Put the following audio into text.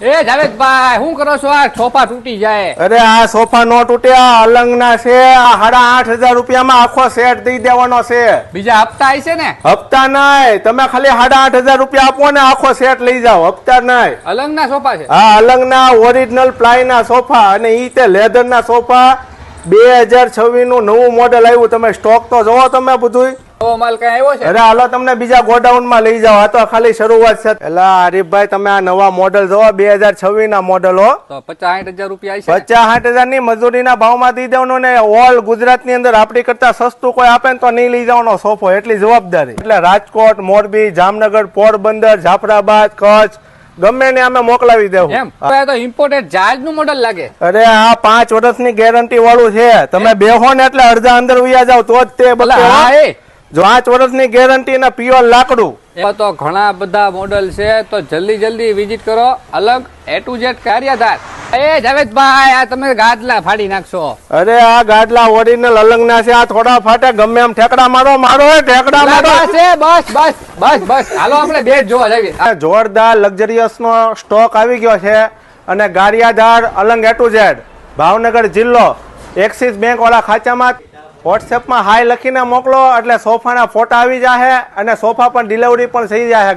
એ જાવેદભાઈ શું કરો છો? આ સોફા તૂટી જાય. અરે આ સોફા નો તૂટ્યા, અલંગ ના છે. આ 8,500 રૂપિયામાં આખો સેટ દઈ દેવાનો છે. બીજા હપ્તા છે ને? હપ્તા નહીં, તમે ખાલી 8,500 રૂપિયા આપો ને આખો સેટ લઈ જાઓ. હપ્તા નહીં. અલંગ ના સોફા છે? હા, અલંગ ના ઓરિજિનલ પ્લાય ના સોફા અને ઈ તે લેધર ના સોફા. 2026 નું નવું મોડેલ આવ્યું. તમે સ્ટોક તો જોવો તમે બધું. નવો માલ કઈ આવ્યો છે? અરે હાલો તમને બીજા ગોડાઉન માં લઈ જાઓ. આ તો ખાલી શરૂઆત છે. એલા હરીફભાઈ, તમે આ નવા મોડેલ જોવો, 2026 ના મોડેલ હો. તો 50-60 હજાર રૂપિયા છે. 50-60 ની મજૂરીના ભાવમાં દઈ દેવાનો ને ઓલ ગુજરાત ની અંદર આપણી કરતા સસ્તું કોઈ આપે ને તો નહીં લઈ જવાનો સોફો. એટલી જવાબદારી. એટલે રાજકોટ, મોરબી, જામનગર, પોરબંદર, જાફરાબાદ, કચ્છ ગમે ને અમે મોકલાવી દેવું. એમ તો ઇમ્પોર્ટેડ જહાજ નું મોડેલ લાગે. અરે આ 5 વર્ષની ગેરંટી વાળું છે. તમે બેહો ને એટલે અડધા અંદર ઉયા જાવ તો જ તે બદલે. હા, એ જો 5 વર્ષની ગેરંટી ના પ્યોર લાકડું. એવા તો ઘણા બધા મોડેલ છે, તો જલ્દી વિઝિટ કરો અલંગ A to Z કાર્યધાર. એ જાવેદભાઈ, આ તમે ગાદલા ફાડી નાખશો. અરે આ ગાડલા ઓરિજિનલ અલંગ ના છે. આ થોડા ફાટે, ગમે એમ ઠેકડા મારો ઠેકડા મારો. બસ હાલો આપણે બેટ જોવા જઈએ. આ જોરદાર લક્ઝરિયસ નો સ્ટોક આવી ગયો છે અને Gariadhar Alang A to Z, Bhavnagar જિલ્લો, એક્સિસ બેંક વાળા ખાતામાં વોટ્સએપમાં હાય લખીને મોકલો એટલે સોફાના ફોટા આવી જાય અને સોફા પણ ડિલિવરી પણ થઈ જાય.